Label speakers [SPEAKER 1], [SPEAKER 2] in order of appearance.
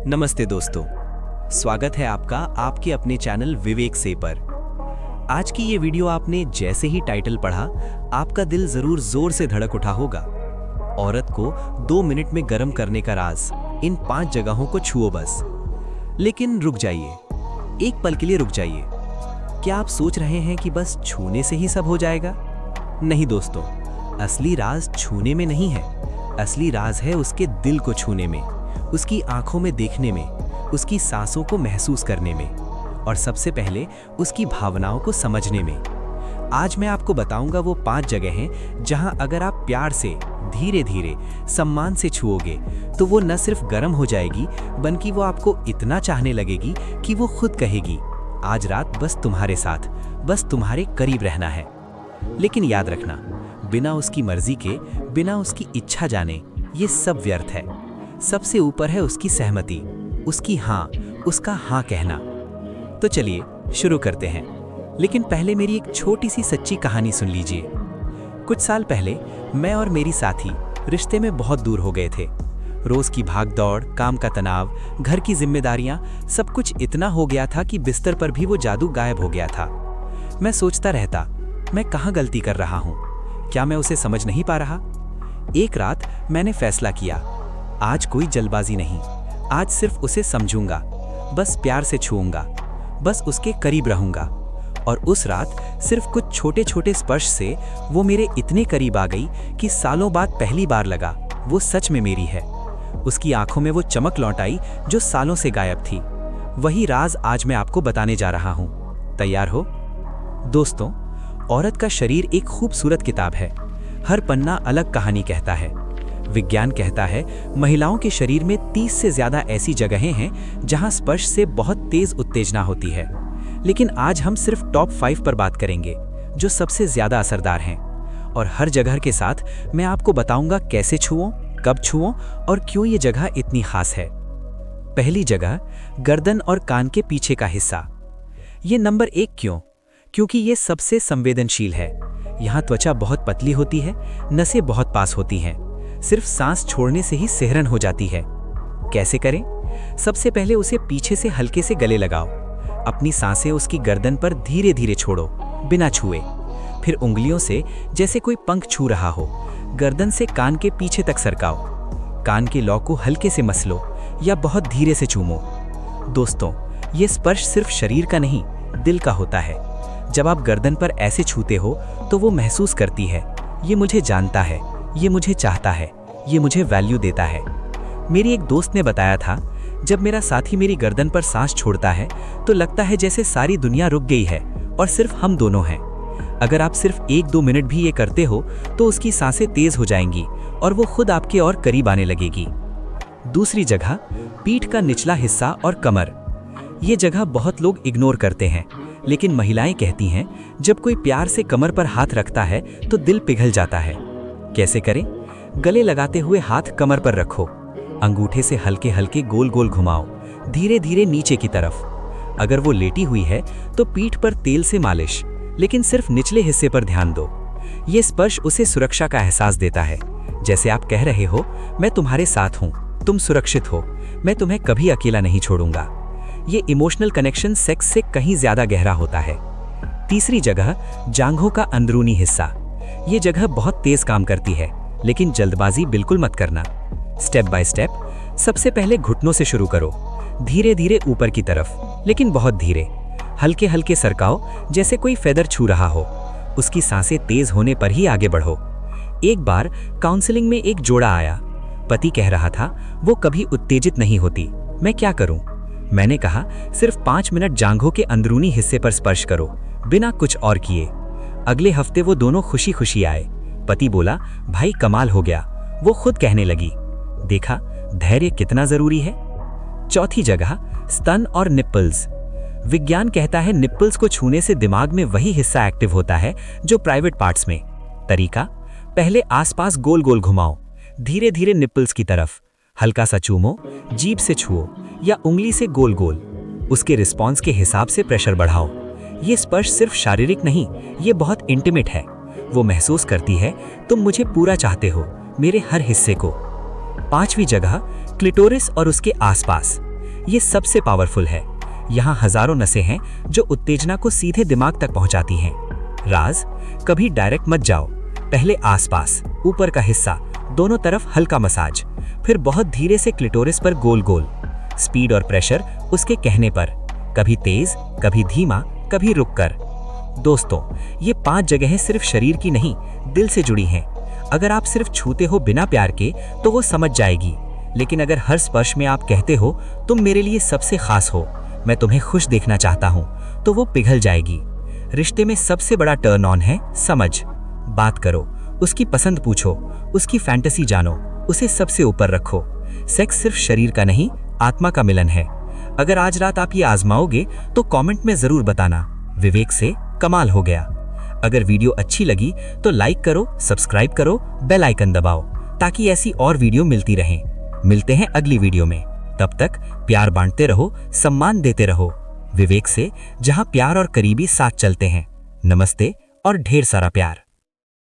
[SPEAKER 1] नमस्ते दोस्तों, स्वागत है आपका आपके अपने चैनल विवेक से पर। आज की ये वीडियो आपने जैसे ही टाइटल पढ़ा, आपका दिल जरूर जोर से धड़क उठा होगा। औरत को 2 मिनट में गर्म करने का राज, इन 5 जगहों को छुओ बस। लेकिन रुक जाइए, एक पल के लिए रुक जाइए। क्या आप सोच रहे हैं कि बस छूने से ही सब हो जाएगा? नहीं दोस्तों, असली राज छूने में नहीं है। असली राज है उसके दिल को छूने में, उसकी आंखों में देखने में, उसकी सांसों को महसूस करने में और सबसे पहले उसकी भावनाओं को समझने में। आज मैं आपको बताऊंगा वो 5 जगह हैं जहां अगर आप प्यार से, धीरे धीरे, सम्मान से छुओगे तो वो न सिर्फ गर्म हो जाएगी, बल्कि वो आपको इतना चाहने लगेगी कि वो खुद कहेगी, आज रात बस तुम्हारे साथ, बस तुम्हारे करीब रहना है। लेकिन याद रखना, बिना उसकी मर्जी के, बिना उसकी इच्छा जाने, ये सब व्यर्थ है। सबसे ऊपर है उसकी सहमति, उसकी हाँ, उसका हाँ कहना। तो चलिए शुरू करते हैं। लेकिन पहले मेरी एक छोटी सी सच्ची कहानी सुन लीजिए। कुछ साल पहले मैं और मेरी साथी रिश्ते में बहुत दूर हो गए थे। रोज की भाग दौड़, काम का तनाव, घर की जिम्मेदारियां, सब कुछ इतना हो गया था कि बिस्तर पर भी वो जादू गायब हो गया था। मैं सोचता रहता, मैं कहाँ गलती कर रहा हूँ? क्या मैं उसे समझ नहीं पा रहा? एक रात मैंने फैसला किया, आज कोई जल्दबाजी नहीं, आज सिर्फ उसे समझूंगा, बस प्यार से छूऊंगा, बस उसके करीब रहूंगा। और उस रात सिर्फ कुछ छोटे छोटे स्पर्श से वो मेरे इतने करीब आ गई कि सालों बाद पहली बार लगा वो सच में मेरी है। उसकी आंखों में वो चमक लौट आई जो सालों से गायब थी। वही राज आज मैं आपको बताने जा रहा हूं। तैयार हो? दोस्तों, औरत का शरीर एक खूबसूरत किताब है। हर पन्ना अलग कहानी कहता है। विज्ञान कहता है महिलाओं के शरीर में 30 से ज्यादा ऐसी जगहें हैं जहां स्पर्श से बहुत तेज उत्तेजना होती है। लेकिन आज हम सिर्फ टॉप 5 पर बात करेंगे जो सबसे ज्यादा असरदार हैं। और हर जगह के साथ मैं आपको बताऊंगा कैसे छुओं, कब छुओं और क्यों ये जगह इतनी खास है। पहली जगह, गर्दन और कान के पीछे का हिस्सा। ये नंबर 1 क्यों? क्योंकि ये सबसे संवेदनशील है। यहाँ त्वचा बहुत पतली होती है, नसें बहुत पास होती हैं। सिर्फ सांस छोड़ने से ही सिहरन हो जाती है। कैसे करें? सबसे पहले उसे पीछे से हल्के से गले लगाओ। अपनी सांसें उसकी गर्दन पर धीरे धीरे छोड़ो, बिना छुए। फिर उंगलियों से जैसे कोई पंख छू रहा हो, गर्दन से कान के पीछे तक सरकाओ। कान के लौ को हल्के से मसलो या बहुत धीरे से चूमो। दोस्तों, ये स्पर्श सिर्फ शरीर का नहीं, दिल का होता है। जब आप गर्दन पर ऐसे छूते हो तो वो महसूस करती है, ये मुझे जानता है, ये मुझे चाहता है, ये मुझे वैल्यू देता है। मेरी एक दोस्त ने बताया था, जब मेरा साथी मेरी गर्दन पर सांस छोड़ता है तो लगता है जैसे सारी दुनिया रुक गई है और सिर्फ हम दोनों हैं। अगर आप सिर्फ 1-2 मिनट भी ये करते हो तो उसकी सांसें तेज हो जाएंगी और वो खुद आपके और करीब आने लगेगी। दूसरी जगह, पीठ का निचला हिस्सा और कमर। ये जगह बहुत लोग इग्नोर करते हैं, लेकिन महिलाएं कहती हैं जब कोई प्यार से कमर पर हाथ रखता है तो दिल पिघल जाता है। कैसे करें? गले लगाते हुए हाथ कमर पर रखो। अंगूठे से हल्के हल्के गोल गोल घुमाओ, धीरे धीरे नीचे की तरफ। अगर वो लेटी हुई है तो पीठ पर तेल से मालिश, लेकिन सिर्फ निचले हिस्से पर ध्यान दो। ये स्पर्श उसे सुरक्षा का एहसास देता है, जैसे आप कह रहे हो, मैं तुम्हारे साथ हूँ, तुम सुरक्षित हो, मैं तुम्हें कभी अकेला नहीं छोड़ूंगा। ये इमोशनल कनेक्शन सेक्स से कहीं ज्यादा गहरा होता है। तीसरी जगह, जांघों का अंदरूनी हिस्सा। ये जगह बहुत तेज काम करती है, लेकिन जल्दबाजी बिल्कुल मत करना। Step by step. सबसे पहले घुटनों से शुरू करो, धीरे धीरे ऊपर की तरफ, लेकिन बहुत धीरे। हल्के हल्के सरकाओ जैसे कोई फेदर छू रहा हो। उसकी सांसें तेज होने पर ही आगे बढ़ो। एक बार काउंसलिंग में एक जोड़ा आया। पति कह रहा था वो कभी उत्तेजित नहीं होती, मैं क्या करूं? मैंने कहा सिर्फ 5 मिनट जांघों के अंदरूनी हिस्से पर स्पर्श करो, बिना कुछ और किए। अगले हफ्ते वो दोनों खुशी खुशी आए। पति बोला, भाई कमाल हो गया। वो खुद कहने लगी, देखा धैर्य कितना जरूरी है। चौथी जगह, स्तन और निप्पल्स। विज्ञान कहता है निप्पल्स को छूने से दिमाग में वही हिस्सा एक्टिव होता है जो प्राइवेट पार्ट्स में। तरीका, पहले आसपास गोल गोल घुमाओ, धीरे धीरे निप्पल्स की तरफ, हल्का सा चूमो, जीभ से छुओ या उंगली से गोल गोल। उसके रिस्पॉन्स के हिसाब से प्रेशर बढ़ाओ। ये स्पर्श सिर्फ शारीरिक नहीं, ये बहुत इंटीमेट है। वो महसूस करती है तुम मुझे पूरा चाहते हो, मेरे हर हिस्से को। 5वीं जगह, क्लिटोरिस और उसके आसपास। ये सबसे पावरफुल है। यहाँ हजारों नसें हैं जो उत्तेजना को सीधे दिमाग तक पहुंचाती हैं। राज, कभी डायरेक्ट मत जाओ। पहले आसपास, ऊपर का हिस्सा, दोनों तरफ हल्का मसाज, फिर बहुत धीरे से क्लिटोरिस पर गोल गोल। स्पीड और प्रेशर उसके कहने पर, कभी तेज, कभी धीमा, कभी रुककर। दोस्तों, ये 5 जगहें सिर्फ शरीर की नहीं, दिल से जुड़ी हैं। अगर आप सिर्फ छूते हो बिना प्यार के तो वो समझ जाएगी, लेकिन अगर हर स्पर्श में आप कहते हो तुम मेरे लिए सबसे खास हो, मैं तुम्हें खुश देखना चाहता हूँ, तो वो पिघल जाएगी। रिश्ते में सबसे बड़ा टर्न ऑन है समझ। बात करो, उसकी पसंद पूछो, उसकी फैंटेसी जानो, उसे सबसे ऊपर रखो। सेक्स सिर्फ शरीर का नहीं, आत्मा का मिलन है। अगर आज रात आप ये आजमाओगे तो कमेंट में जरूर बताना, विवेक से कमाल हो गया। अगर वीडियो अच्छी लगी तो लाइक करो, सब्सक्राइब करो, बेल आइकन दबाओ, ताकि ऐसी और वीडियो मिलती रहें। मिलते हैं अगली वीडियो में। तब तक प्यार बांटते रहो, सम्मान देते रहो। विवेक से, जहां प्यार और करीबी साथ चलते हैं। नमस्ते और ढेर सारा प्यार।